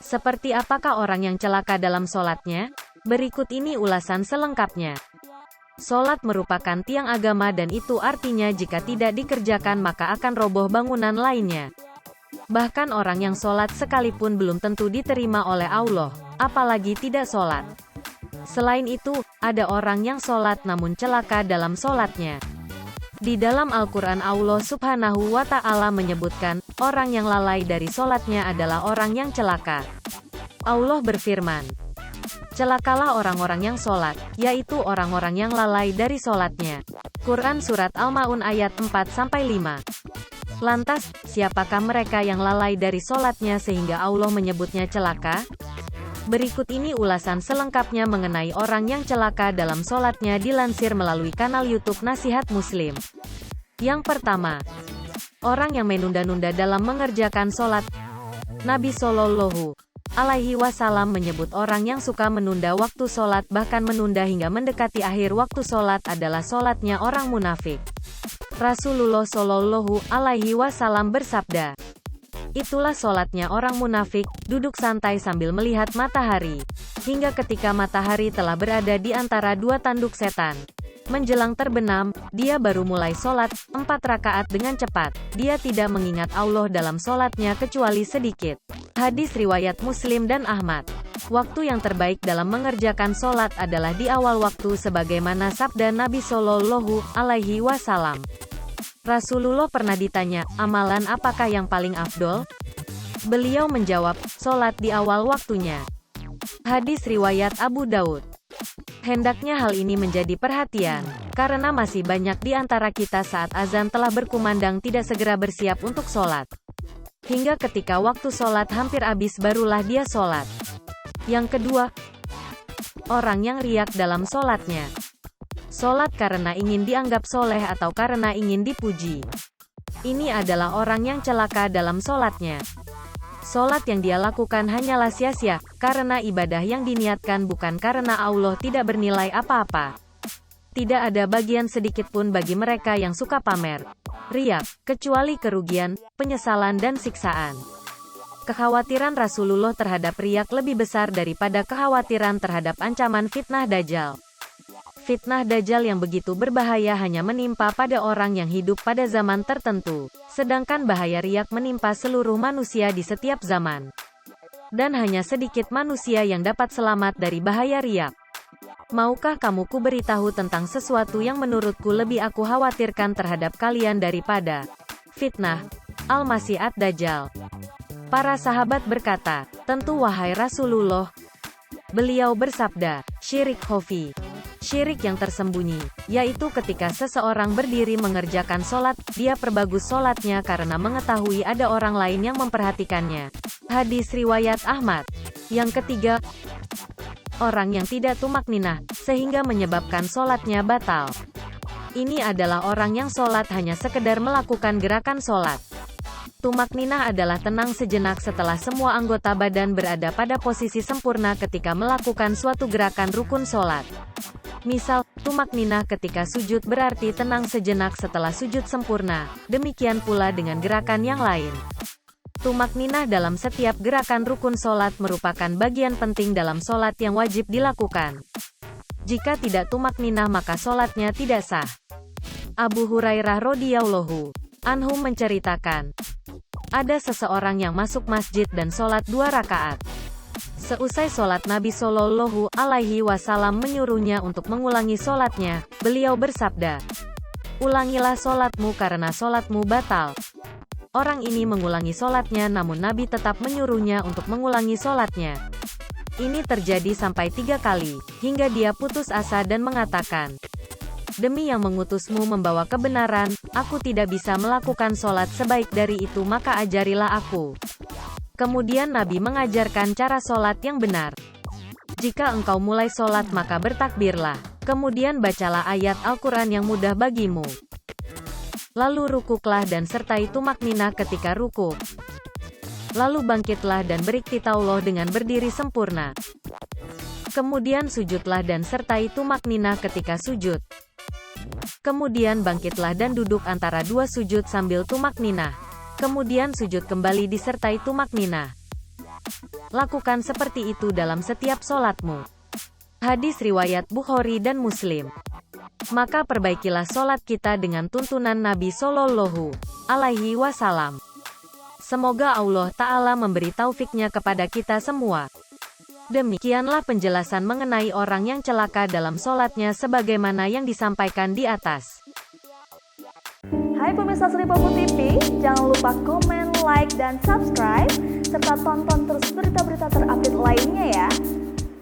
Seperti apakah orang yang celaka dalam sholatnya? Berikut ini ulasan selengkapnya. Sholat merupakan tiang agama dan itu artinya jika tidak dikerjakan maka akan roboh bangunan lainnya. Bahkan orang yang sholat sekalipun belum tentu diterima oleh Allah, apalagi tidak sholat. Selain itu, ada orang yang sholat namun celaka dalam sholatnya. Di dalam Al-Quran Allah Subhanahu wa Ta'ala menyebutkan, orang yang lalai dari sholatnya adalah orang yang celaka. Allah berfirman, celakalah orang-orang yang sholat, yaitu orang-orang yang lalai dari sholatnya. Quran Surat Al-Ma'un ayat 4-5. Lantas, siapakah mereka yang lalai dari sholatnya sehingga Allah menyebutnya celaka? Berikut ini ulasan selengkapnya mengenai orang yang celaka dalam sholatnya dilansir melalui kanal YouTube Nasihat Muslim. Yang pertama, orang yang menunda-nunda dalam mengerjakan sholat. Nabi Shallallahu Alaihi Wasallam menyebut orang yang suka menunda waktu sholat bahkan menunda hingga mendekati akhir waktu sholat adalah sholatnya orang munafik. Rasulullah Shallallahu Alaihi Wasallam bersabda, itulah sholatnya orang munafik, duduk santai sambil melihat matahari, hingga ketika matahari telah berada di antara dua tanduk setan. Menjelang terbenam, dia baru mulai sholat, 4 rakaat dengan cepat. Dia tidak mengingat Allah dalam sholatnya kecuali sedikit. Hadis riwayat Muslim dan Ahmad. Waktu yang terbaik dalam mengerjakan sholat adalah di awal waktu sebagaimana sabda Nabi Shallallahu Alaihi Wasallam. Rasulullah pernah ditanya, amalan apakah yang paling afdol? Beliau menjawab, sholat di awal waktunya. Hadis riwayat Abu Daud. Hendaknya hal ini menjadi perhatian, karena masih banyak di antara kita saat azan telah berkumandang tidak segera bersiap untuk sholat. Hingga ketika waktu sholat hampir habis barulah dia sholat. Yang kedua, orang yang riak dalam sholatnya. Sholat karena ingin dianggap soleh atau karena ingin dipuji. Ini adalah orang yang celaka dalam sholatnya. Sholat yang dia lakukan hanyalah sia-sia, karena ibadah yang diniatkan bukan karena Allah tidak bernilai apa-apa. Tidak ada bagian sedikit pun bagi mereka yang suka pamer, riak, kecuali kerugian, penyesalan dan siksaan. Kekhawatiran Rasulullah terhadap riak lebih besar daripada kekhawatiran terhadap ancaman fitnah Dajjal. Fitnah Dajjal yang begitu berbahaya hanya menimpa pada orang yang hidup pada zaman tertentu, sedangkan bahaya riak menimpa seluruh manusia di setiap zaman. Dan hanya sedikit manusia yang dapat selamat dari bahaya riak. Maukah kamu ku beritahu tentang sesuatu yang menurutku lebih aku khawatirkan terhadap kalian daripada fitnah Al-Masih Ad-Dajjal? Para sahabat berkata, tentu wahai Rasulullah. Beliau bersabda, syirik khafi. Syirik yang tersembunyi, yaitu ketika seseorang berdiri mengerjakan sholat, dia perbagus sholatnya karena mengetahui ada orang lain yang memperhatikannya. Hadis riwayat Ahmad. Yang ketiga, orang yang tidak tumakninah, sehingga menyebabkan sholatnya batal. Ini adalah orang yang sholat hanya sekedar melakukan gerakan sholat. Tumakninah adalah tenang sejenak setelah semua anggota badan berada pada posisi sempurna ketika melakukan suatu gerakan rukun sholat. Misal, tumakninah ketika sujud berarti tenang sejenak setelah sujud sempurna, demikian pula dengan gerakan yang lain. Tumakninah dalam setiap gerakan rukun sholat merupakan bagian penting dalam sholat yang wajib dilakukan. Jika tidak tumakninah maka sholatnya tidak sah. Abu Hurairah radhiyallahu anhu menceritakan, ada seseorang yang masuk masjid dan sholat 2 rakaat. Seusai sholat Nabi Shallallahu Alaihi Wasallam menyuruhnya untuk mengulangi sholatnya. Beliau bersabda, ulangilah sholatmu karena sholatmu batal. Orang ini mengulangi sholatnya namun Nabi tetap menyuruhnya untuk mengulangi sholatnya. Ini terjadi sampai 3 kali, hingga dia putus asa dan mengatakan, demi yang mengutusmu membawa kebenaran, aku tidak bisa melakukan sholat sebaik dari itu maka ajarilah aku. Kemudian Nabi mengajarkan cara sholat yang benar. Jika engkau mulai sholat maka bertakbirlah. Kemudian bacalah ayat Al-Quran yang mudah bagimu. Lalu rukuklah dan sertai tumakninah ketika rukuk. Lalu bangkitlah dan beriktidal dengan berdiri sempurna. Kemudian sujudlah dan sertai tumakninah ketika sujud. Kemudian bangkitlah dan duduk antara dua sujud sambil tumakninah. Kemudian sujud kembali disertai tumakninah. Lakukan seperti itu dalam setiap solatmu. Hadis riwayat Bukhari dan Muslim. Maka perbaikilah solat kita dengan tuntunan Nabi Shallallahu Alaihi Wasallam. Semoga Allah Ta'ala memberi taufiknya kepada kita semua. Demikianlah penjelasan mengenai orang yang celaka dalam solatnya sebagaimana yang disampaikan di atas. Hai pemirsa Sri Popo TV, jangan lupa komen, like, dan subscribe, serta tonton terus berita-berita terupdate lainnya ya.